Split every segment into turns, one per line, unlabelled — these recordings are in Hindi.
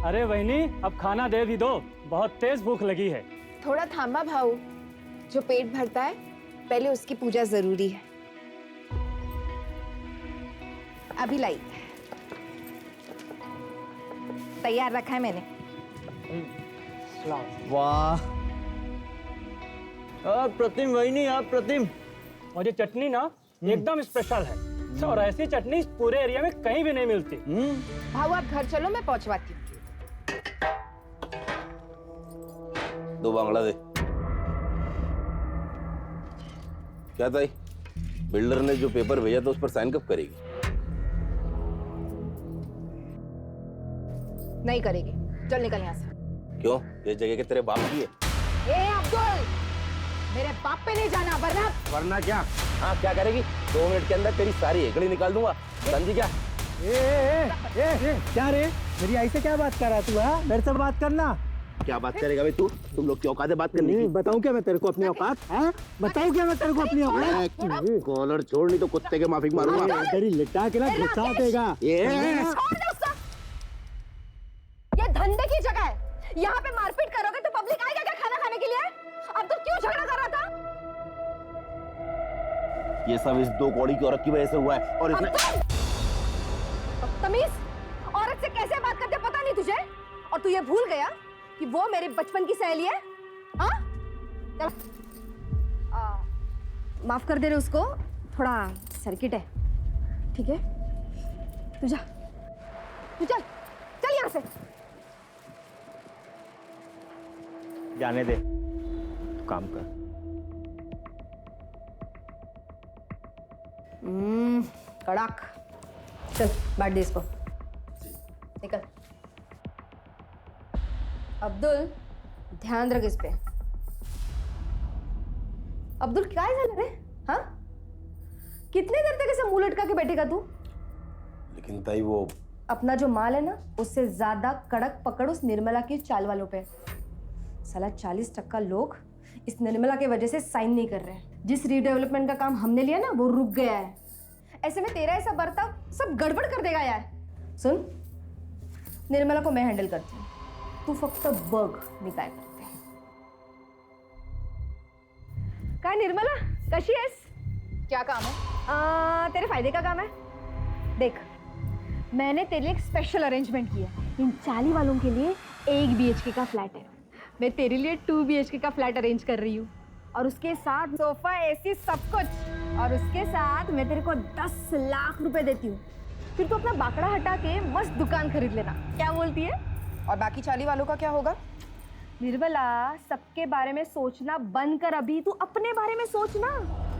अरे बहनी, अब खाना दे भी दो, बहुत तेज भूख लगी है।
थोड़ा थामा भाऊ, जो पेट भरता है पहले उसकी पूजा जरूरी है। अभी लाई, तैयार रखा है मैंने।
वाह प्रतिम वहीनी, आप प्रतिम।
और ये चटनी ना एकदम स्पेशल है और ऐसी चटनी पूरे एरिया में कहीं भी नहीं मिलती।
भाऊ आप घर चलो, मैं पहुंचवाती हूँ।
दो बांग्ला दे। क्या ताई, बिल्डर ने जो पेपर भेजा था उस पर साइन कब करेगी?
नहीं करेगी, चल निकल यहाँ से।
क्यों? ये जगह के तेरे बाप की है।
ए अब्दुल, मेरे बाप पे नहीं जाना, वरना
वरना क्या? हाँ क्या करेगी? 2 मिनट के अंदर तेरी सारी एकड़ी निकाल दूंगा। समझी क्या?
क्या रे, मेरी आई से क्या बात कर रहा तू? मेरे से बात करना।
क्या बात करेगा भाई तू? तुम लोग की औकात है बात करने की?
बताऊं क्या मैं तेरे को अपनी औकात? बताऊं क्या मैं तेरे को अपनी औकात?
कॉलर छोड़, नहीं तो कुत्ते के माफिक मारूंगा।
तेरी लिटा के ना घुसा देगा।
छोड़ दो उसको। ये धंधे की जगह है, यहाँ पे मारपीट करोगे तो पब्लिक आएगा क्या खाना खाने के लिए? अब तो क्यों झगड़ा कर रहा था?
ये सब इस 2 कौड़ी की औरत की वजह से हुआ है। और इसने
तमीज, औरत से कैसे बात करते पता नहीं तुझे? और तू ये भूल गया कि वो मेरे बचपन की सहेली है? हाँ चल, माफ कर दे रहे उसको, थोड़ा सर्किट है। ठीक है, तू जा, तू चल चल यहाँ से।
जाने दे, तू काम कर।
कड़क, चल बांट दे इसको, निकल। अब्दुल ध्यान रख इस पे। अब्दुल क्या है रे? हाँ, कितने देर तक ऐसे मुंह लटका के बैठेगा तू?
लेकिन ताई वो
अपना जो माल है ना, उससे ज्यादा कड़क पकड़ उस निर्मला की चाल वालों पे। साला 40% लोग इस निर्मला की वजह से साइन नहीं कर रहे हैं। जिस रीडेवलपमेंट का काम हमने लिया ना, वो रुक गया है। ऐसे में तेरा ऐसा बर्ताव सब गड़बड़ कर देगा यार। सुन, निर्मला को मैं हैंडल करती हूँ, तू फक्त बघ मी काय करते। काय निर्मला, कशी आहेस? क्या काम है? तेरे फायदे का काम है। देख, मैंने तेरे लिए एक स्पेशल अरेंजमेंट किया है। इन 40 वालों के लिए 1 BHK का फ्लैट है। मैं तेरे लिए 2 BHK का फ्लैट अरेंज कर रही हूँ, और उसके साथ सोफा, AC, सब कुछ। और उसके साथ मैं तेरे को 10 लाख रुपए देती हूँ। फिर तू अपना बाकड़ा हटा के मस्त दुकान खरीद लेना। क्या बोलती है? और बाकी 40 वालों का क्या होगा? निर्मला, सबके बारे में सोचना बंद कर, अभी तू अपने बारे में सोचना।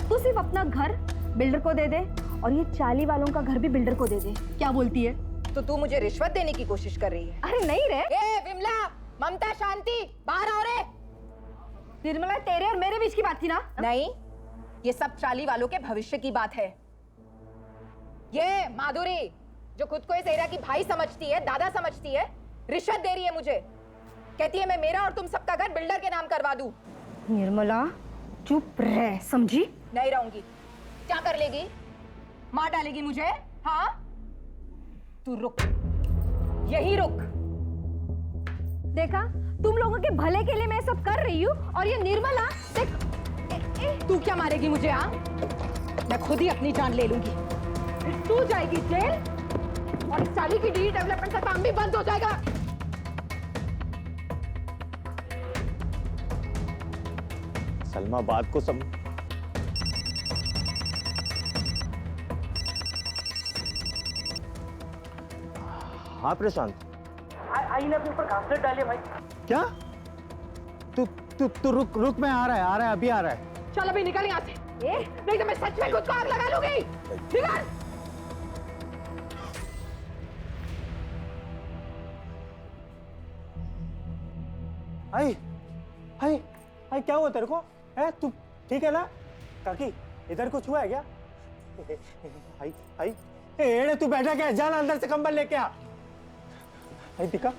तू सिर्फ अपना घर बिल्डर को दे दे, और ये 40 वालों का घर भी बिल्डर को दे दे। क्या बोलती है?
तो तू मुझे रिश्वत देने की कोशिश कर रही है?
अरे नहीं रे।
ए विमला, ममता, शांति, बाहर आओ रे।
निर्मला, तेरे और मेरे बीच की बात थी ना?
नहीं, ये सब 40 वालों के भविष्य की बात है। ये माधुरी, जो खुद को इस एरिया की भाई समझती है, दादा समझती है, रिश्वत दे रही है मुझे। कहती है मैं मेरा और तुम सबका घर बिल्डर के नाम करवा दूं।
निर्मला चुप रह, समझी?
नहीं रहूंगी। क्या कर लेगी? मार डालेगी मुझे? हाँ, तू रुक, यही रुक।
देखा, तुम लोगों के भले के लिए मैं सब कर रही हूँ, और ये निर्मला देख।
तू क्या मारेगी मुझे? हाँ, मैं खुद ही अपनी जान ले लूंगी।
तू जाएगी जेल,
और इस साली की डेवलपमेंट का काम भी बंद हो जाएगा।
सलमा बात को सम हाँ प्रशांत,
आईने अपने ऊपर घासलेट डालिए भाई।
क्या? तू रुक, मैं आ रहा है, अभी आ रहा है।
चल अभी निकल यहाँ से, नहीं तो मैं सच में खुद को आग लगा लूंगी। निकल।
आई क्या हुआ तेरे को? है तू ठीक है ना? काकी, इधर कुछ हुआ है क्या? आई एड़े, तू बैठा क्या? जाना अंदर से कंबल लेके आ। आई दिखा,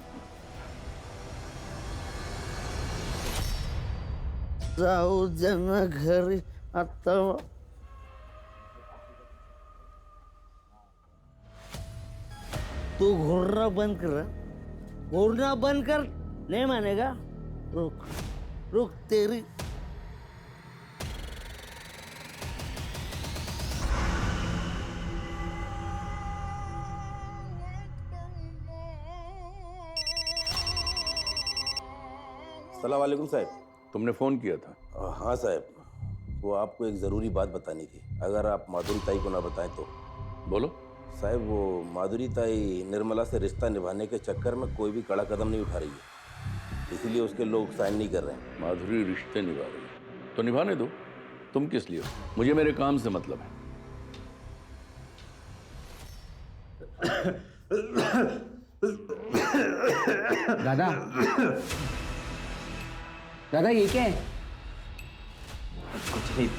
जाऊ जना घरी आता। तू घुर्रा बंद कर, घूरना बंद कर, नहीं मानेगा? रुक रुक तेरी।
अस्सलाम वालेकुम साहब।
तुमने फोन किया था?
हाँ साहब, वो आपको एक ज़रूरी बात बतानी थी, अगर आप माधुरी ताई को ना बताएं तो।
बोलो।
साहब वो माधुरी ताई निर्मला से रिश्ता निभाने के चक्कर में कोई भी कड़ा कदम नहीं उठा रही है, इसीलिए उसके लोग साइन नहीं कर रहे हैं।
माधुरी रिश्ते निभा रही है तो निभाने दो, तुम किस लिए हो? मुझे मेरे काम से मतलब है।
दादा, दादा ये क्या है?
कुछ नहीं।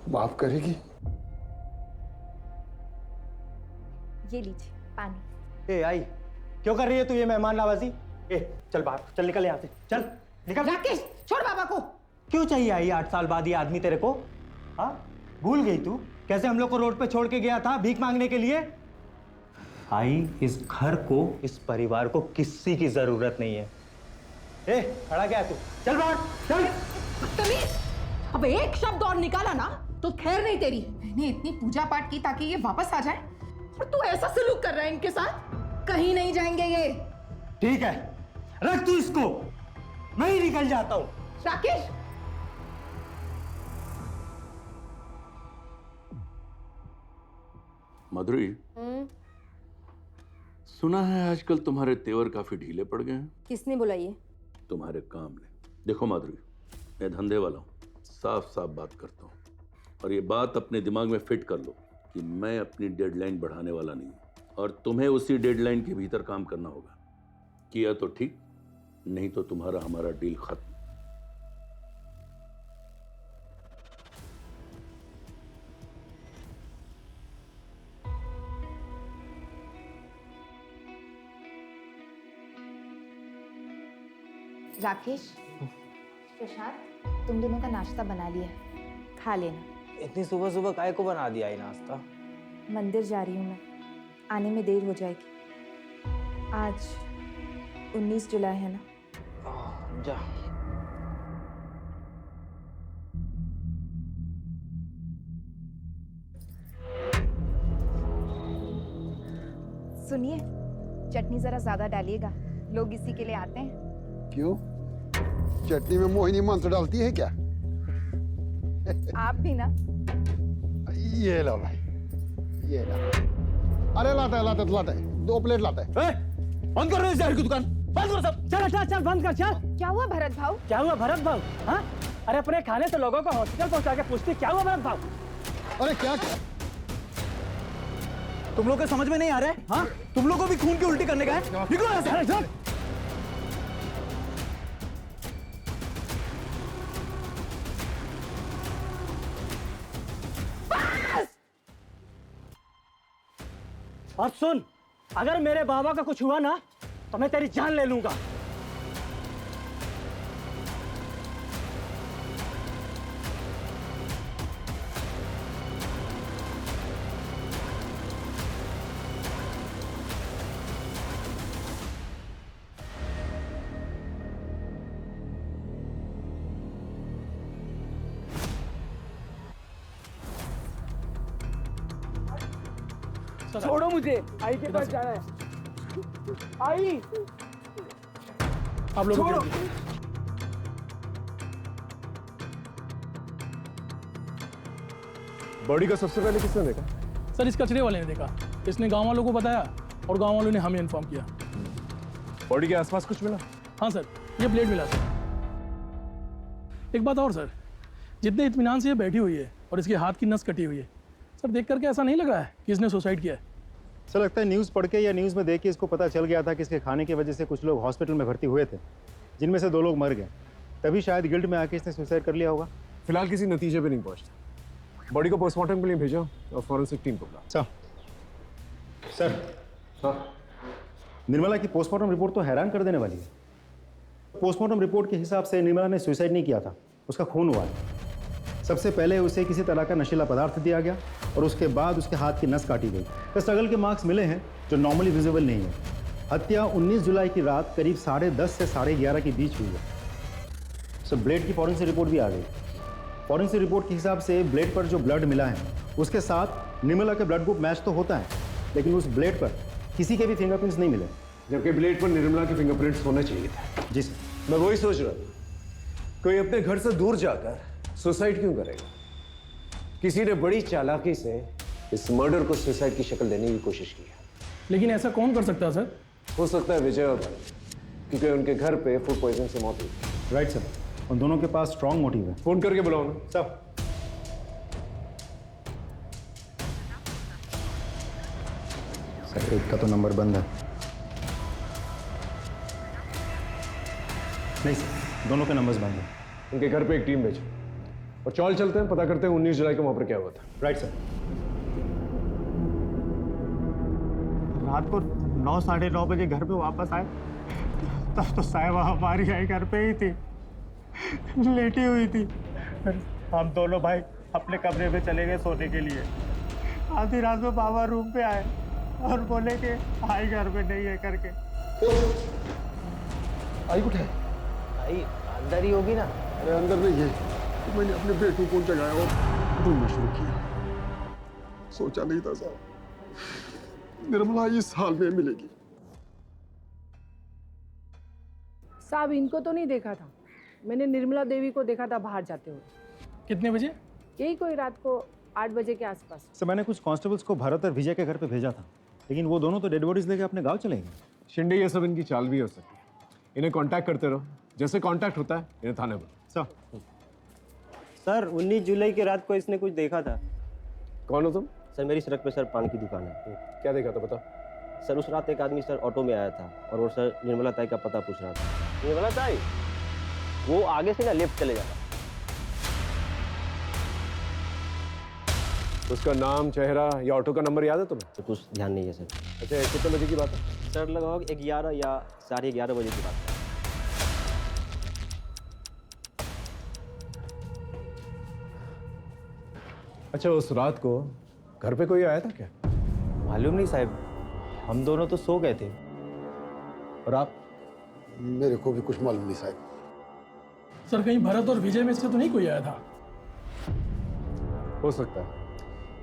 माफ करेगी?
ये लीजिए पानी।
ए आई, क्यों कर रही है तू ये मेहमान नवाजी? ए चल बाहर, चल निकल यहाँ से, चल निकल।
राकेश छोड़ बाबा को।
क्यों चाहिए आई 8 साल बाद ये आदमी तेरे को? हाँ, भूल गई तू कैसे हम लोग को रोड पे छोड़ के गया था भीख मांगने के लिए? आई, इस घर को, इस परिवार को किसी की जरूरत नहीं है। ए खड़ा क्या है तू? चल बाहर, चल।
तमीज, अब एक शब्द और निकाला ना तो खैर नहीं तेरी। मैंने इतनी पूजा पाठ की ताकि ये वापस आ जाए और तू ऐसा सलूक कर रहा है इनके साथ। कहीं नहीं जाएंगे ये।
ठीक है, रख तू इसको, मैं ही निकल जाता हूं।
राकेश,
माधुरी, सुना है आजकल तुम्हारे तेवर काफी ढीले पड़ गए हैं।
किसने बोला ये?
तुम्हारे काम ने। देखो माधुरी, मैं धंधे वाला हूँ, साफ साफ बात करता हूँ, और ये बात अपने दिमाग में फिट कर लो कि मैं अपनी डेडलाइन बढ़ाने वाला नहीं हूँ, और तुम्हें उसी डेडलाइन के भीतर काम करना होगा। किया तो ठीक, नहीं तो तुम्हारा हमारा डील खत्म।
राकेश, प्रशांत, तुम दोनों का नाश्ता बना लिया, खा लेना।
इतनी सुबह सुबह काय को बना दिया ये नाश्ता?
मंदिर जा रही हूँ मैं, आने में देर हो जाएगी। आज 19 जुलाई है ना?
जा।
सुनिए, चटनी जरा ज्यादा डालिएगा, लोग इसी के लिए आते हैं।
क्यों? चटनी में मोहिनी मंत्र डालती है क्या?
आप भी ना।
ये लो भाई, ये लो। अरे लाता है, लाता है, लाता है, 2 प्लेट लाता है।
बंद कर रहे हैं जहर की दुकान, बंद करो सब। चल चल चल, बंद कर, चल।
क्या हुआ भरत भाऊ?
क्या हुआ भरत भाऊ? हाँ, अरे अपने खाने से लोगों को हॉस्पिटल पहुंचा के पूछती क्या हुआ भरत भाऊ?
अरे क्या?
तुम लोग को समझ में नहीं आ रहा है? हाँ, तुम लोग को भी खून की उल्टी करने का है? निकलो यहाँ से।
अरे चल। और सुन, अगर मेरे बाबा का कुछ हुआ ना तो मैं तेरी जान ले लूंगा।
छोड़ो मुझे, आई के पास जाना है। आई,
आप लोग
बॉडी का सबसे पहले किसने देखा?
सर, इस कचरे वाले ने देखा, इसने गांव वालों को बताया और गांव वालों ने हमें इन्फॉर्म किया।
बॉडी के आसपास कुछ मिला?
हाँ सर, ये ब्लेड मिला सर। एक बात और सर, जितने इत्मीनान से ये बैठी हुई है और इसके हाथ की नस कटी हुई है, सर देख करके ऐसा नहीं लग रहा है कि इसने सुसाइड किया है।
सर लगता है न्यूज़ पढ़ के या न्यूज़ में देख के इसको पता चल गया था कि इसके खाने की वजह से कुछ लोग हॉस्पिटल में भर्ती हुए थे, जिनमें से 2 लोग मर गए, तभी शायद गिल्ट में आके इसने सुसाइड कर लिया होगा।
फिलहाल किसी नतीजे पे नहीं पहुंचता। बॉडी को पोस्टमार्टम के लिए भेजा और फॉरेंसिक टीम को बुला।
सर, हाँ, निर्मला की पोस्टमार्टम रिपोर्ट तो हैरान कर देने वाली है। पोस्टमार्टम रिपोर्ट के हिसाब से निर्मला ने सुसाइड नहीं किया था, उसका खून हुआ है। सबसे पहले उसे किसी तरह का नशीला पदार्थ दिया गया और उसके बाद उसके हाथ की नस काटी गई। तो स्ट्रगल के मार्क्स मिले हैं जो नॉर्मली विजिबल नहीं है। हत्या 19 जुलाई की रात करीब 10:30 से 11:30 के बीच हुई है। सो ब्लेड की फॉरेंसिक रिपोर्ट भी आ गई। फॉरेंसिक रिपोर्ट के हिसाब से ब्लेड पर जो ब्लड मिला है उसके साथ निर्मला के ब्लड ग्रुप मैच तो होता है, लेकिन उस ब्लेड पर किसी के भी फिंगरप्रिंट्स नहीं मिले,
जबकि ब्लेड पर निर्मला के फिंगरप्रिंट्स होने चाहिए थे।
जी सर।
मैं वही सोच रहा था, कोई अपने घर से दूर जाकर सुसाइड क्यों करेगा? किसी ने बड़ी चालाकी से इस मर्डर को सुसाइड की शक्ल देने की कोशिश की है।
लेकिन ऐसा कौन कर सकता है सर?
हो सकता है विजय और भाई, क्योंकि उनके घर पे फूड पॉइजन से मौत हुई।
राइट सर, उन दोनों के पास स्ट्रॉन्ग मोटिव है।
फोन करके बुलाओ ना।
सर सर एक का तो नंबर बंद है। नहीं सर, दोनों के नंबर्स बंद हैं।
उनके घर पे एक टीम भेजो और चौल चलते हैं, पता करते हैं 19 जुलाई को वहां पर क्या हुआ था।
Right sir. रात को 9 साढ़े 9 बजे घर पे वापस आए तब तो साहिबा हमारी आई घर पे ही थी, लेटी हुई थी। हम दोनों भाई अपने कमरे में चले गए सोने के लिए। आधी रात में बाबा रूम पे आए और बोले कि आई घर में नहीं है करके।
आई कुछ है?
आई अंदर ही होगी ना।
अरे अंदर नहीं है, तो मैंने अपने बेटू को जगाया और ढूंढना शुरू किया। सोचा नहीं था साहब निर्मला इस हाल में मिलेगी।
साहब इनको तो नहीं देखा था, मैंने निर्मला देवी को देखा था बाहर जाते हुए।
कितने बजे?
यही कोई रात को 8 बजे के आसपास।
सर मैंने कुछ कांस्टेबल्स को भरत और विजय के घर पे भेजा था, लेकिन वो दोनों तो डेड बॉडीज लेके अपने गांव चले गए।
शिंदे, ये सब इनकी चाल भी हो सकती है। इन्हें कांटेक्ट करते रहो, जैसे कांटेक्ट होता है इन्हें थाने बुलाओ।
सर 19 जुलाई की रात को इसने कुछ देखा था।
कौन हो तुम?
सर मेरी सड़क पे सर पान की दुकान है।
क्या देखा था बताओ।
सर उस रात एक आदमी सर ऑटो में आया था और वो सर निर्मला ताई का पता पूछ रहा था। निर्मला ताई वो आगे से ना लेफ्ट चले जाता।
उसका नाम, चेहरा या ऑटो का नंबर याद है तुम्हें?
तो कुछ ध्यान नहीं है सर।
अच्छा, कितने बजे की बात है?
सर लगभग 11 या 11:30 बजे की बात है।
अच्छा, उस रात को घर पे कोई आया था क्या?
मालूम नहीं साहब, हम दोनों तो सो गए थे।
और आप?
मेरे को भी कुछ मालूम नहीं साहब।
सर कहीं भरत और विजय में से तो नहीं कोई आया था?
हो सकता है।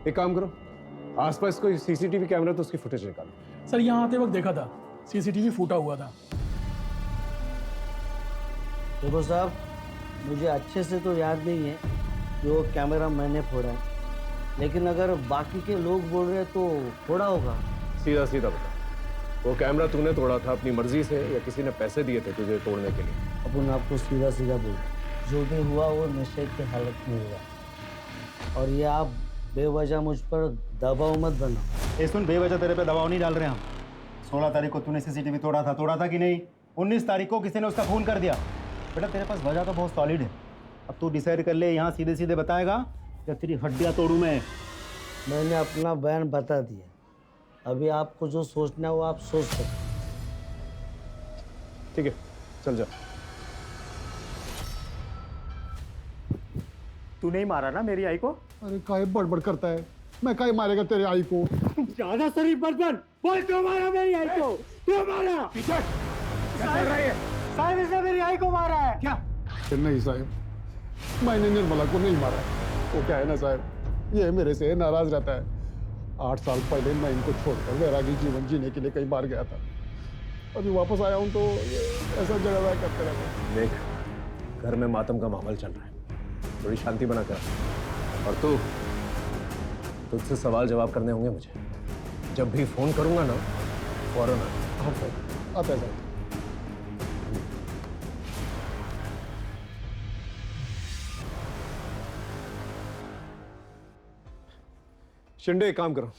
एक काम करो, आसपास कोई सीसीटीवी कैमरा तो उसकी फुटेज निकालो।
सर यहाँ आते वक्त देखा था, सीसीटीवी फूटा हुआ था।
देखो साहब, मुझे अच्छे से तो याद नहीं है कि वो कैमरा मैंने फोड़ा है, लेकिन अगर बाकी के लोग बोल रहे हैं तो फोड़ा होगा।
सीधा सीधा बता, वो कैमरा तूने तोड़ा था अपनी मर्जी से या किसी ने पैसे दिए थे तुझे तोड़ने के लिए?
अपन आपको सीधा सीधा बोल, जो भी हुआ वो नशे की हालत में हुआ, और ये आप बेवजह मुझ पर दबाव मत बनाओ।
ए सुन, बेवजह तेरे पे दबाव नहीं डाल रहे हम। 16 तारीख को तूने सीसीटीवी तोड़ा था कि नहीं? 19 तारीख को किसी ने उसका खून कर दिया। बेटा तेरे पास वजह तो बहुत सॉलिड है। अब तू डिसाइड कर ले, यहाँ सीधे सीधे बताएगा या तेरी हड्डियाँ तोड़ूं मैं?
मैंने अपना बयान बता दिया, अभी आपको जो सोचना है वो आप सोच सकते।
ठीक है, चल जा।
तू नहीं मारा ना मेरी आई को?
अरे काहे बड़बड़ करता है, मैं काहे मारेगा तेरे आई को?
ज्यादा शरीफ बर्तन बोल, क्यों मारा मेरी आई को? क्यों मारा? साहब इसने मेरी आई को मारा है क्या?
नहीं साहब, मैंने निर्मला को नहीं मारा। वो क्या है ना साहब, ये मेरे से नाराज रहता है। 8 साल पहले मैं इनको छोड़कर वैरागी जीवन जीने के लिए कई बार गया था। अभी वापस आया हूँ तो ये ऐसा झगड़ा करते रहते हैं।
देख, घर में मातम का माहौल चल रहा है, थोड़ी शांति बना कर। और तुझसे सवाल जवाब करने होंगे मुझे। जब भी फोन करूंगा ना फौरन आ।
हाँ साहब, आता है साहब।
शिंदे, एक काम करो,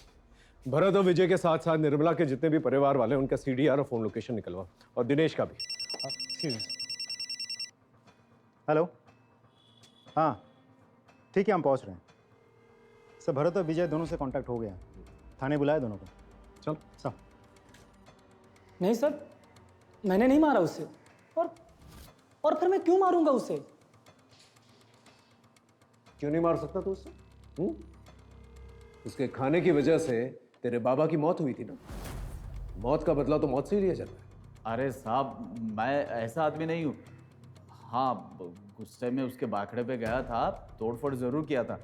भरत और विजय के साथ साथ निर्मला के जितने भी परिवार वाले हैं उनका सीडीआर और फोन लोकेशन निकलवा, और दिनेश का भी।
हेलो, हाँ ठीक है, हम पहुंच रहे हैं। सर भरत और विजय दोनों से कांटेक्ट हो गया, थाने बुलाया दोनों को।
चल
सर।
नहीं सर, मैंने नहीं मारा उससे, और फिर मैं क्यों मारूंगा उसे?
क्यों नहीं मार सकता तू उससे? उसके खाने की वजह से तेरे बाबा की मौत हुई थी ना। मौत का बदला तो मौत से ही लिया जाता है।
अरे साहब, मैं ऐसा आदमी नहीं हूँ। हाँ, गुस्से में उसके बाखड़े पे गया था, तोड़फोड़ जरूर किया था,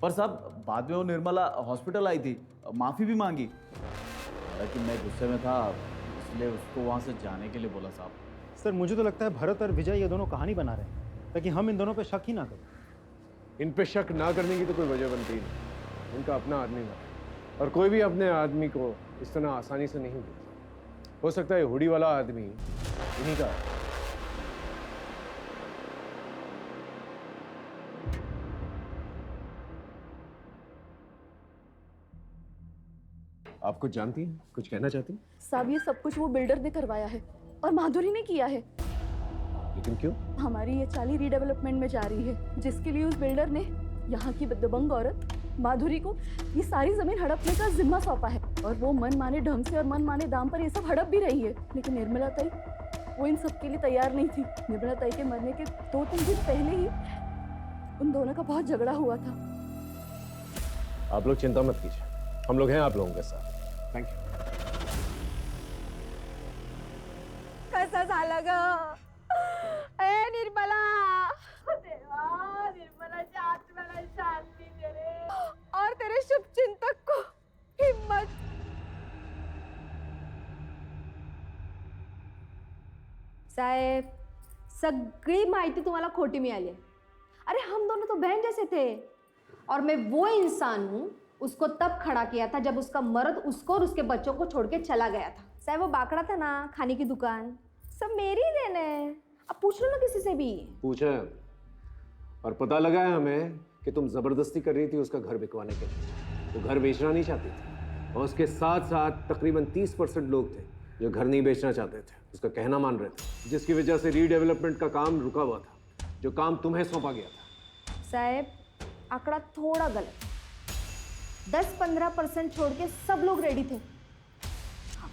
पर साहब बाद में वो निर्मला हॉस्पिटल आई थी, माफ़ी भी मांगी। हालांकि मैं गुस्से में था, इसलिए उसको वहाँ से जाने के लिए बोला साहब।
सर मुझे तो लगता है भरत और विजय ये दोनों कहानी बना रहे हैं ताकि हम इन दोनों पे शक ही ना करें।
इन पे शक ना करने की तो कोई वजह बनती ही नहीं। उनका अपना आदमी है और कोई भी अपने आदमी को इस तरह आसानी से नहीं देता। हो सकता है हुडी वाला आदमी इन्हीं का है। आप कुछ जानती हैं? कुछ कहना चाहती हैं?
साहब ये सब कुछ वो बिल्डर ने करवाया है और माधुरी ने किया है।
लेकिन क्यों?
हमारी ये चाली रीडेवलपमेंट में जा रही है, जिसके लिए उस बिल्डर ने यहाँ की दबंग औरत माधुरी को ये सारी जमीन हड़पने का जिम्मा सौंपा है। और वो मन माने ढंग से और मन माने दाम पर ये सब हड़प भी रही है। लेकिन निर्मला ताई वो इन सब के लिए तैयार नहीं थी। निर्मला ताई के मरने के 2-3 दिन पहले ही उन दोनों का बहुत झगड़ा हुआ था।
आप लोग चिंता मत कीजिए, हम लोग हैं आप लोगों के साथ। Thank you.
कसं झालं ग ए निर्मला, देवा निर्मलाच्या आत्म्याला शांती दे रे और तेरे शुभ चिंतक को हिम्मत। साहेब सगळी माहिती तुम्हाला खोटी मिळाली है। अरे हम दोनों तो बहन जैसे थे और मैं वो इंसान हूँ उसको तब खड़ा किया था जब उसका मर्द उसको और उसके बच्चों को छोड़ के चला गया था। साहब वो बाकड़ा था ना, खाने की दुकान, सब मेरी ही देन है। अब पूछ लो ना किसी से भी।
पूछा है और पता लगा है हमें कि तुम जबरदस्ती कर रही थी उसका घर बिकवाने के लिए। वो घर बेचना नहीं चाहती थी और उसके साथ साथ तकरीबन 30% लोग थे जो घर नहीं बेचना चाहते थे, उसका कहना मान रहे थे, जिसकी वजह से रीडेवलपमेंट का काम रुका हुआ था, जो काम तुम्हें सौंपा गया था।
साहब आंकड़ा थोड़ा गलत, 10-15% छोड़ के सब लोग रेडी थे।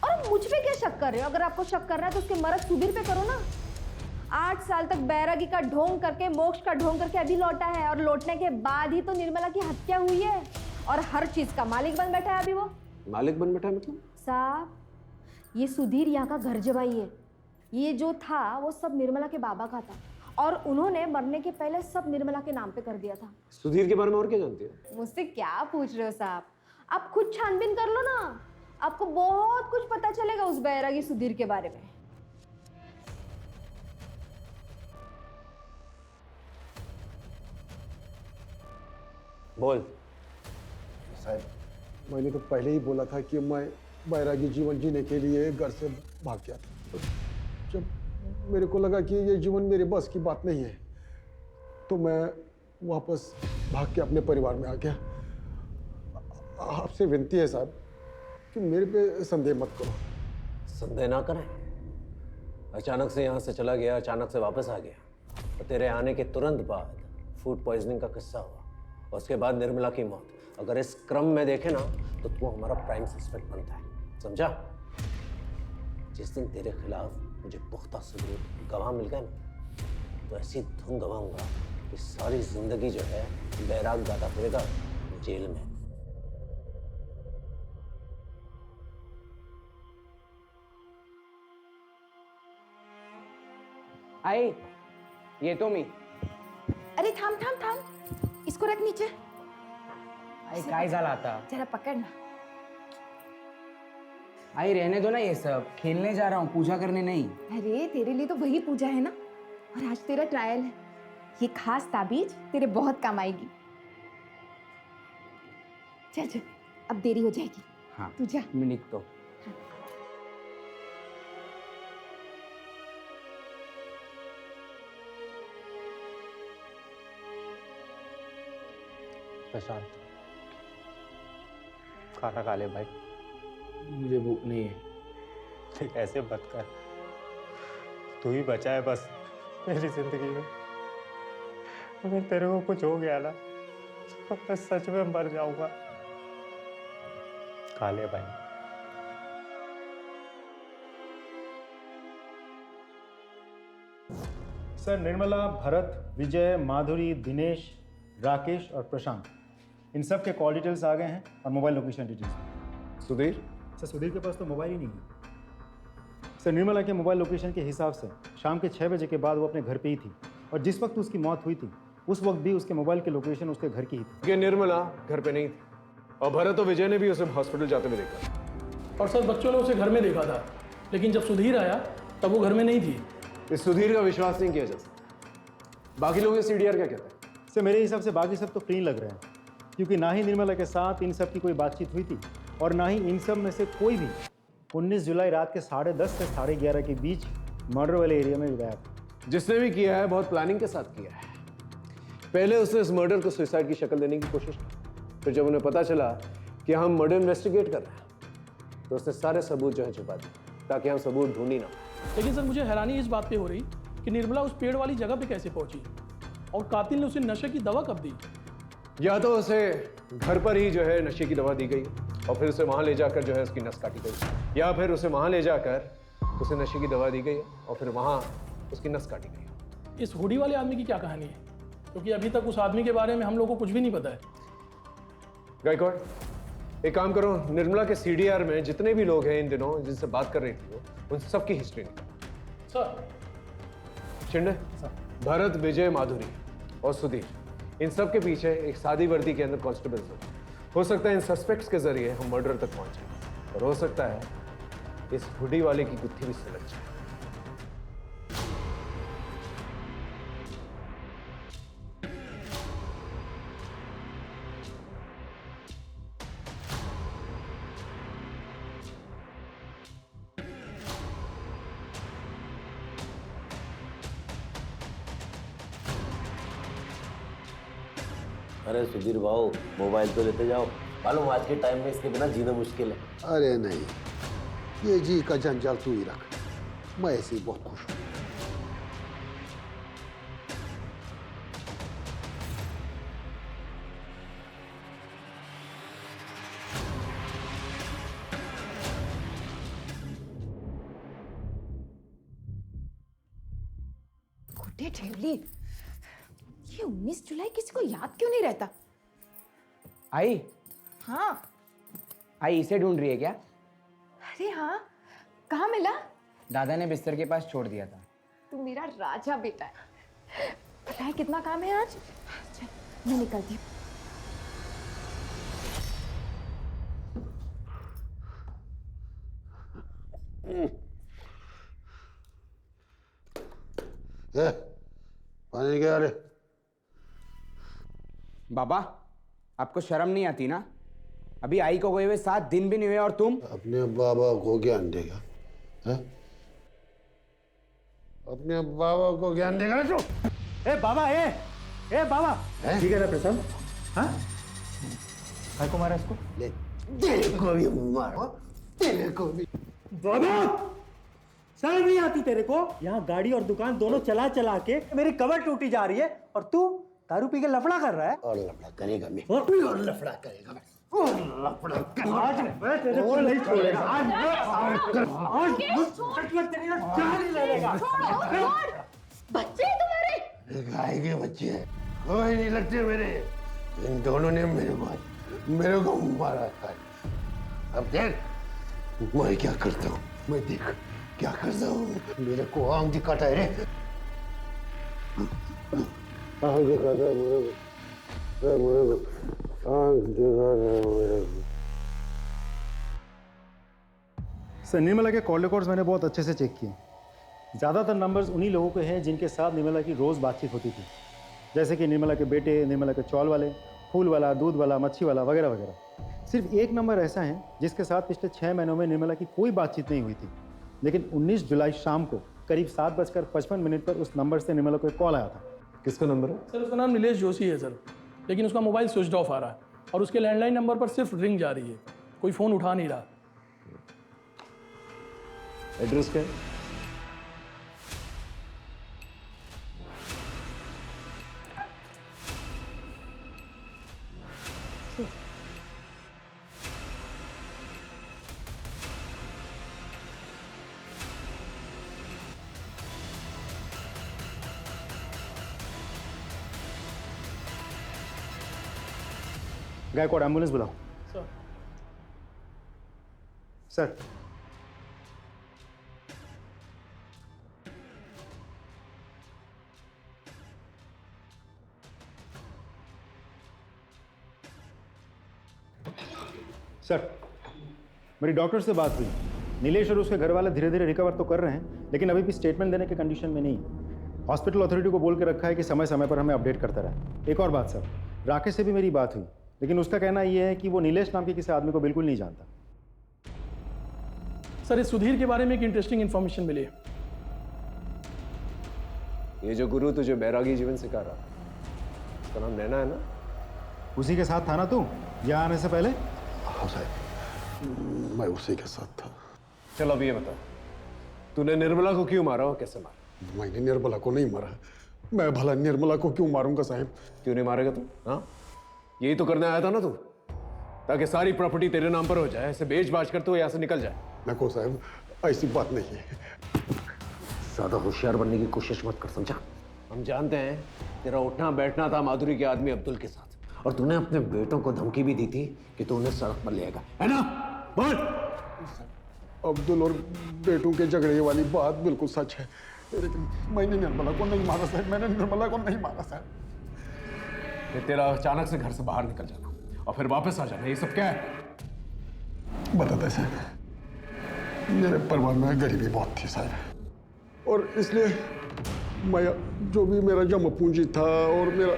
और मुझ पे क्या शक कर रहे हो? अगर आपको शक करना है तो उसके मर्द सुधीर पे करो ना। 8 साल तक बैरागी का ढोंग करके, मोक्ष का ढोंग करके अभी लौटा है और लौटने के बाद ही तो निर्मला की हत्या हुई है और हर चीज का मालिक बन बैठा है अभी वो।
मालिक बन बैठा मतलब?
साहब ये सुधीर यहाँ का घर जवाई है। ये जो था वो सब निर्मला के बाबा का था और उन्होंने मरने के पहले सब निर्मला के नाम पे कर दिया था।
सुधीर के बारे में और क्या जानती हो?
मुझसे क्या पूछ रहे हो साहब? आप खुद छानबीन कर लो ना, आपको बहुत कुछ पता चलेगा उस बैरागी सुधीर के बारे में।
बोल।
साहब मैंने तो पहले ही बोला था कि मैं बैरागी जीवन जीने के लिए घर से भाग गया था। जब मेरे को लगा कि ये जीवन मेरे बस की बात नहीं है तो मैं वापस भाग के अपने परिवार में आ गया। आपसे विनती है साहब कि मेरे पे संदेह मत करो।
संदेह ना करें। अचानक से यहाँ से चला गया, अचानक से वापस आ गया और तेरे आने के तुरंत बाद फूड पॉइजनिंग का किस्सा हुआ और उसके बाद निर्मला की मौत। अगर इस क्रम में देखे ना तो तू हमारा प्राइम सस्पेक्ट बनता है, समझा? जिस दिन तेरे खिलाफ मुझे पुख्ता सबूत गवाह मिल गए ना तो ऐसी धुन गवाऊंगा कि सारी जिंदगी जो है बैराग गाता फिरेगा जेल में।
आई ये तो मी।
अरे थांब थांब थांब, इसको रख नीचे।
आई काय झाला आता?
जरा पकड़ ना।
आई रहने दो ना ये सब, खेलने जा रहा हूँ, पूजा करने नहीं।
अरे तेरे लिए तो वही पूजा है ना, और आज तेरा ट्रायल है। ये खास ताबीज तेरे बहुत काम आएगी। चल चल, अब देरी हो जाएगी।
हाँ
तू जा।
मैं निकता हूँ।
प्रशांत खाना खा ले भाई।
मुझे भूख नहीं है।
ठीक ऐसे मत कर, तू ही बचा है बस मेरी जिंदगी में। अगर तेरे को कुछ हो गया ना तो मैं सच में मर जाऊंगा। खा ले भाई।
सर निर्मला, भरत, विजय, माधुरी, दिनेश, राकेश और प्रशांत, इन सब के कॉल डिटेल्स आ गए हैं और mobile location details.
Sudhir?
Sir Sudhir के पास तो मोबाइल ही नहीं है। सर निर्मला के मोबाइल लोकेशन के हिसाब से शाम के 6 बजे के बाद वो अपने घर पे ही थी और जिस वक्त उसकी मौत हुई थी उस वक्त भी उसके मोबाइल की लोकेशन उसके घर की ही थी।
कि निर्मला घर पे नहीं थी और भरत और विजय ने भी उसे हॉस्पिटल जाते हुए देखा।
और सर बच्चों ने उसे घर में देखा था, लेकिन जब सुधीर आया तब वो घर में नहीं थी।
इस सुधीर का विश्वास नहीं किया जा सकता। बाकी लोग सीडीआर क्या कहते हैं?
सर मेरे हिसाब से बाकी सब तो क्लीन लग रहे हैं, क्योंकि ना ही निर्मला के साथ इन सब की कोई बातचीत हुई थी और ना ही इन सब में से कोई भी 19 जुलाई रात के 10:30 से 11:30 के बीच मर्डर वाले एरिया में गायब।
जिसने भी किया है बहुत प्लानिंग के साथ किया है। पहले उसने इस मर्डर को सुसाइड की शक्ल देने की कोशिश की, फिर जब उन्हें पता चला कि हम मर्डर इन्वेस्टिगेट कर रहे हैं तो उसने सारे सबूत जो है छुपा दिए ताकि हम सबूत ढूंढ ही ना।
लेकिन सर मुझे हैरानी इस बात पे हो रही कि निर्मला उस पेड़ वाली जगह पे कैसे पहुंची और कातिल ने उसे नशे की दवा कब दी?
या तो उसे घर पर ही जो है नशे की दवा दी गई और फिर उसे वहां ले जाकर जो है उसकी नस काटी गई, या फिर उसे वहां ले जाकर उसे नशे की दवा दी गई और फिर वहां उसकी नस काटी गई।
इस हुडी वाले आदमी की क्या कहानी है? क्योंकि अभी तक उस आदमी के बारे में हम लोग को कुछ भी नहीं पता है।
गायकवाड़, एक काम करो, निर्मला के सीडीआर में जितने भी लोग हैं इन दिनों जिनसे बात कर रही थी वो, उन सबकी हिस्ट्री निकालो।
सर।
शिंदे, भरत, विजय, माधुरी और सुधीर, इन सब के पीछे एक सादी वर्दी के अंदर कांस्टेबल हो सकता है इन सस्पेक्ट्स के जरिए हम मर्डर तक पहुंचे और हो सकता है इस हुडी वाले की गुत्थी भी सुलझ जाए।
अरे सुधीर भाऊ, मोबाइल तो लेते जाओ, मालूम आज के टाइम में इसके बिना जीना मुश्किल है।
अरे नहीं, ये जी का जंजाल तू ही रख, मैं ऐसे ही बहुत खुश हूँ।
गुड्डे ठेवली, ये 19 जुलाई किसी को याद क्यों नहीं रहता?
आई?
हाँ।
आई इसे ढूंढ रही है क्या?
अरे हाँ, कहाँ मिला?
दादा ने बिस्तर के पास छोड़ दिया था।
तू मेरा राजा बेटा है। पता है कितना काम है आज? चल मैं निकलती हूँ।
पानी क्या रे?
बाबा, आपको शर्म नहीं आती ना? अभी आई को गए हुए 7 दिन भी नहीं हुए और तुम
अपने बाबा को ज्ञान देगा? है? अपने बाबा को ज्ञान देगा तू?
ए बाबा, ए बाबा, ठीक है ना प्रशांत? हाँ? काय को मारा इसको?
ले, तेरे को भी मारो, तेरे को भी।
बाबा, शर्म नहीं आती तेरे को? यहाँ गाड़ी और दुकान दोनों चला चला के मेरी कमर टूटी जा रही है और तू दारू पी के लफड़ा कर रहा है।
और लफड़ा करेगा मैं, और लफड़ा करेगा मैं, और लफड़ा करेगा।
आज मैं तेरे को नहीं छोड़ेगा। आज तेरी ना जान ही ले लेगा।
बच्चे हैं तुम्हारे?
गाय के बच्चे हैं, कोई नहीं लगते मेरे। इन दोनों ने मेरे को मारा है। अब देख मैं क्या करता हूँ, मैं देख क्या करता हूँ। मेरे को आम दिखाता है रे, आम दिखाता है मेरे को, आम दिखाता है मेरे को।
सर निर्मला के कॉल रिकॉर्ड्स मैंने बहुत अच्छे से चेक किए। ज़्यादातर नंबर्स उन्हीं लोगों के हैं जिनके साथ निर्मला की रोज़ बातचीत होती थी, जैसे कि निर्मला के बेटे, निर्मला के चौल वाले, फूल वाला, दूध वाला, मच्छी वाला वगैरह वगैरह। सिर्फ एक नंबर ऐसा है जिसके साथ पिछले 6 महीनों में निर्मला की कोई बातचीत नहीं हुई थी, लेकिन 19 जुलाई शाम को करीब 7:55 पर उस नंबर से निर्मला को एक कॉल आया था।
किसका नंबर है?
सर उसका नाम नीलेश जोशी है सर, लेकिन उसका मोबाइल स्विच ऑफ आ रहा है और उसके लैंडलाइन नंबर पर सिर्फ रिंग जा रही है, कोई फ़ोन उठा नहीं रहा।
एड्रेस क्या है?
गायकवाड़ एम्बुलेंस बुलाओ।
सर।
सर। सर, मेरी डॉक्टर से बात हुई। नीलेश और उसके घर वाले धीरे धीरे रिकवर तो कर रहे हैं, लेकिन अभी भी स्टेटमेंट देने के कंडीशन में नहीं है। हॉस्पिटल अथॉरिटी को बोल के रखा है कि समय समय पर हमें अपडेट करता रहे। एक और बात सर, राकेश से भी मेरी बात हुई, लेकिन उसका कहना यह है कि वो नीलेश नाम के किसी आदमी को बिल्कुल नहीं जानता।
सर, इस सुधीर के बारे में एक इंटरेस्टिंग इन्फॉर्मेशन मिली है।
ये जो गुरु तुझे बैरागी जीवन सिखा रहा, उसका नाम नैना है ना?
उसी के साथ था ना तू यहाँ आने से पहले?
हाँ साहब, मैं उसी के साथ था।
चलो अब ये बता, तूने निर्मला को क्यों मारा और कैसे मारा?
मैंने निर्मला को नहीं मारा। मैं भला निर्मला को क्यों मारूंगा साहब?
क्यों नहीं मारेगा तू? हाँ, यही तो करने आया था ना तू, ताकि सारी प्रॉपर्टी तेरे नाम पर हो जाए, ऐसे बेच बाच कर तू यहाँ से निकल जाए।
देखो साहब, ऐसी बात नहीं है।
ज्यादा होशियार बनने की कोशिश मत कर, समझा? हम जानते हैं तेरा उठना बैठना था माधुरी के आदमी अब्दुल के साथ, और तूने अपने बेटों को धमकी भी दी थी कि तू उन्हें सड़क पर ले आएगा, है ना? बोल।
अब्दुल और बेटों के झगड़े वाली बात बिल्कुल सच है, लेकिन मैंने निर्मला को नहीं मारा साहब। मैंने निर्मला को नहीं मारा साहब।
फिर तेरा अचानक से घर से बाहर निकल जाना और फिर वापस आ जाना, ये सब क्या है?
बताते साहब, मेरे परिवार में गरीबी बहुत थी साहब, और इसलिए मैं जो भी मेरा जमा पूंजी था और मेरा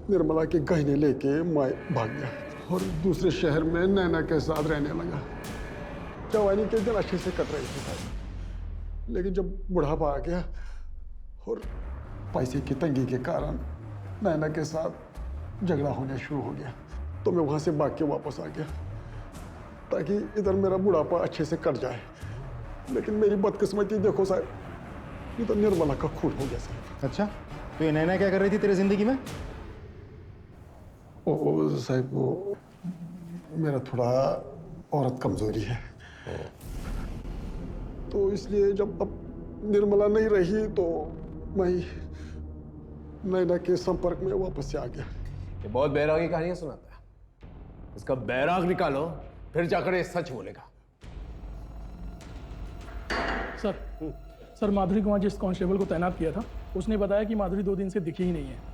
निर्मला के गहने लेके मैं भाग गया और दूसरे शहर में नैना के साथ रहने लगा। जवानी के दिन अच्छे से कट रहे थे साहब, लेकिन जब बुढ़ापा आ गया और पैसे की तंगी के कारण नैना के साथ झगड़ा होने शुरू हो गया, तो मैं वहाँ से भाग के वापस आ गया ताकि इधर मेरा बुढ़ापा अच्छे से कट जाए। लेकिन मेरी बदकिस्मती देखो साहब, ये तो निर्मला का खून हो गया साहब।
अच्छा, तो ये नैना क्या कर रही थी तेरी जिंदगी में?
ओ साहब, वो मेरा थोड़ा औरत कमजोरी है, तो इसलिए जब अब निर्मला नहीं रही तो मैं नैना के संपर्क में वापस से आ गया।
ये बहुत बैरागी कहानियां सुनाता है, इसका बैराग निकालो, फिर जाकर ये सच बोलेगा।
सर, माधुरी को वहाँ जिस कांस्टेबल को तैनात किया था, उसने बताया कि माधुरी 2 दिन से दिखी ही नहीं है।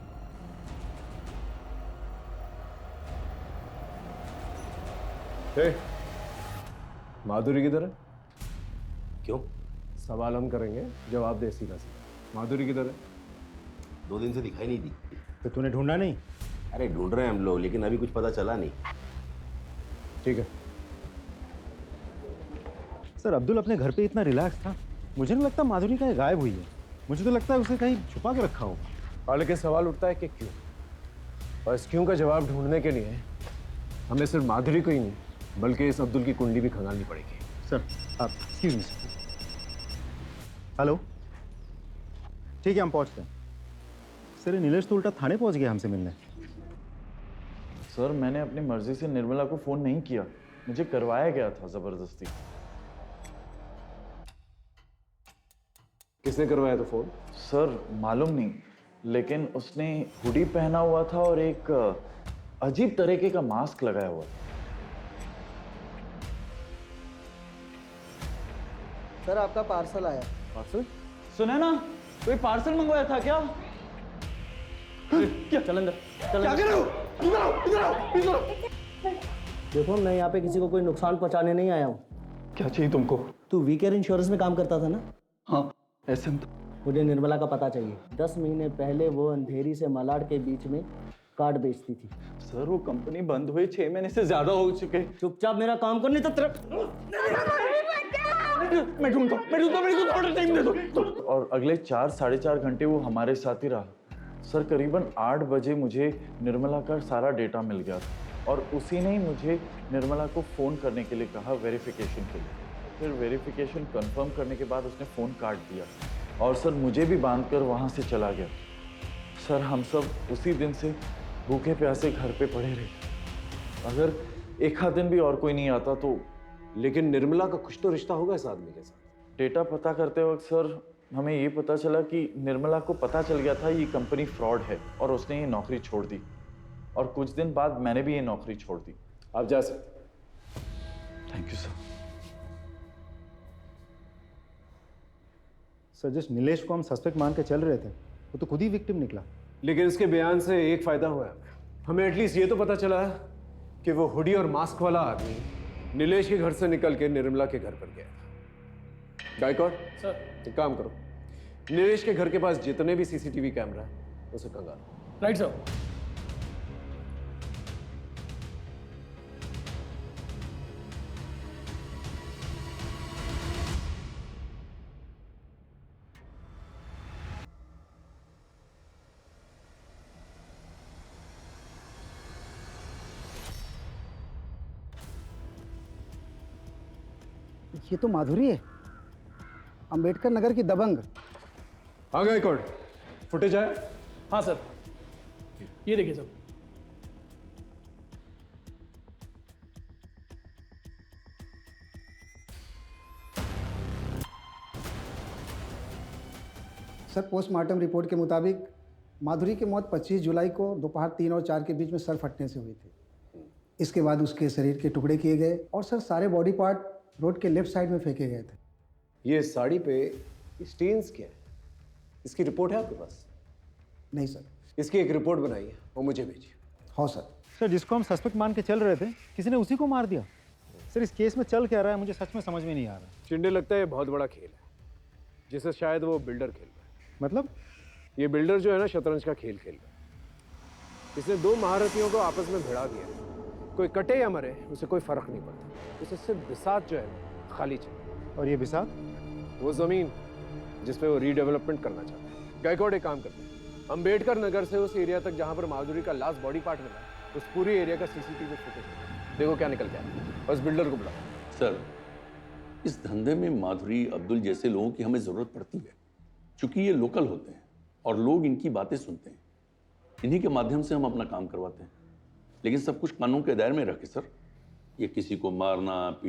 माधुरी किधर है?
क्यों?
सवाल हम करेंगे, जवाब दे सीधा सीधा। माधुरी किधर है?
2 दिन से दिखाई नहीं दी।
तो तूने ढूंढा नहीं?
अरे ढूंढ रहे हैं हम लोग, लेकिन अभी कुछ पता चला नहीं।
ठीक है
सर, अब्दुल अपने घर पे इतना रिलैक्स था, मुझे नहीं लगता माधुरी कहीं गायब हुई है। मुझे तो लगता है उसे कहीं छुपा के रखा होगा।
और लेकिन सवाल उठता है कि क्यों, और इस क्यों का जवाब ढूंढने के लिए हमें सिर्फ माधुरी को ही नहीं बल्कि इस अब्दुल की कुंडली भी खंगालनी पड़ेगी।
सर, आप एक्सक्यूज मी सर। हेलो, ठीक है, हम पहुंचते हैं। सर, ये नीलेश तो उल्टा थाने पहुंच गया हमसे मिलने।
सर, मैंने अपनी मर्जी से निर्मला को फोन नहीं किया, मुझे करवाया गया था जबरदस्ती।
किसने करवाया था फोन?
सर, मालूम नहीं, लेकिन उसने हुडी पहना हुआ था और एक अजीब तरीके का मास्क लगाया हुआ था।
सर, आपका पार्सल आया।
पार्सल? सुना ना, कोई पार्सल मंगवाया था क्या? क्या? चल अंदर, चल अंदर। क्या कर रहे हो? इधर आओ, इधर आओ, इधर आओ।
देखो, मैं यहाँ पे किसी को कोई नुकसान पहुँचाने नहीं आया हूँ।
क्या चाहिए तुमको?
तू वीकेयर इंश्योरेंस में काम करता था ना?
हाँ, ऐसे में।
मुझे निर्मला का पता चाहिए। 10 महीने पहले वो अंधेरी से मलाड के बीच में कार्ड बेचती थी।
सर, वो कंपनी बंद हुई 6 महीने से ज्यादा हो चुके।
चुपचाप मेरा काम कर, नहीं तो
मैं ढूंढता हूँ, मेरे को थोड़ा टाइम दे दो। और अगले 4-4.5 घंटे वो हमारे साथ ही रहा। सर, करीबन 8 बजे मुझे निर्मला का सारा डेटा मिल गया था और उसी ने ही मुझे निर्मला को फ़ोन करने के लिए कहा वेरिफिकेशन के लिए। फिर वेरिफिकेशन कंफर्म करने के बाद उसने फ़ोन काट दिया और सर मुझे भी बांध कर वहाँ से चला गया। सर, हम सब उसी दिन से भूखे प्यासे घर पे पड़े रहे। अगर एक आध दिन भी और कोई नहीं आता तो।
लेकिन निर्मला का कुछ तो रिश्ता होगा इस आदमी के साथ।
डेटा पता करते वक्त सर हमें ये पता चला कि निर्मला को पता चल गया था ये कंपनी फ्रॉड है और उसने ये नौकरी छोड़ दी। और कुछ दिन बाद मैंने भी ये नौकरी छोड़ दी।
आप जा सकते।
Thank you sir.
सर, जिस नीलेश को हम सस्पेक्ट मान के चल रहे थे वो तो खुद ही विक्टिम निकला।
लेकिन इसके बयान से एक फायदा हुआ है हमें। एटलीस्ट ये तो पता चला है कि वो हुडी और मास्क वाला आदमी नीलेश के घर से निकल के निर्मला के घर पर गया था। गायकवाड़
सर,
एक काम करो, नीलेश के घर के पास जितने भी सीसीटीवी कैमरा है उसे कंगालो।
Right sir.
ये तो माधुरी है, अंबेडकर नगर की दबंग।
हाँ गायकवाड़, फुटेज आया?
हाँ सर, ये देखिए सर।
सर, पोस्टमार्टम रिपोर्ट के मुताबिक माधुरी की मौत 25 जुलाई को दोपहर 3 और 4 के बीच में सर फटने से हुई थी। इसके बाद उसके शरीर के टुकड़े किए गए और सर सारे बॉडी पार्ट रोड के लेफ्ट साइड में फेंके गए थे।
ये साड़ी पे स्टेन्स क्या है? इसकी रिपोर्ट है आपके पास?
नहीं सर।
इसकी एक रिपोर्ट बनाई है, वो मुझे भेजिए।
हाँ सर।
सर, जिसको हम सस्पेक्ट मान के चल रहे थे किसी ने उसी को मार दिया। सर, इस केस में चल क्या रहा है मुझे सच में समझ में नहीं आ रहा।
चिंडे, लगता है ये बहुत बड़ा खेल है जिसे शायद वो बिल्डर खेल रहा है।
मतलब?
ये बिल्डर जो है ना, शतरंज का खेल खेल रहा है। इसने दो महारथियों को आपस में भिड़ा दिया। कोई कटे या मरे उसे कोई फर्क नहीं पड़ता। उसे सिर्फ बिसात जो है खाली चाहिए।
और ये बिसात?
वो जमीन जिस पे वो रीडेवलपमेंट करना चाहता है। गायकवाड़, एक काम करते हैं, अंबेडकर नगर से उस एरिया तक जहां पर माधुरी का लास्ट बॉडी पार्ट मिला, उस पूरी एरिया का सीसीटीवी फुटेज देखो क्या निकल गया। बस बिल्डर को बुलाओ।
सर, इस धंधे में माधुरी, अब्दुल जैसे लोगों की हमें जरूरत पड़ती है, क्योंकि ये लोकल होते हैं और लोग इनकी बातें सुनते हैं। इन्हीं के माध्यम से हम अपना काम करवाते हैं, लेकिन सब कुछ कानून के दायरे में रखे सर। ये किसी को मारना,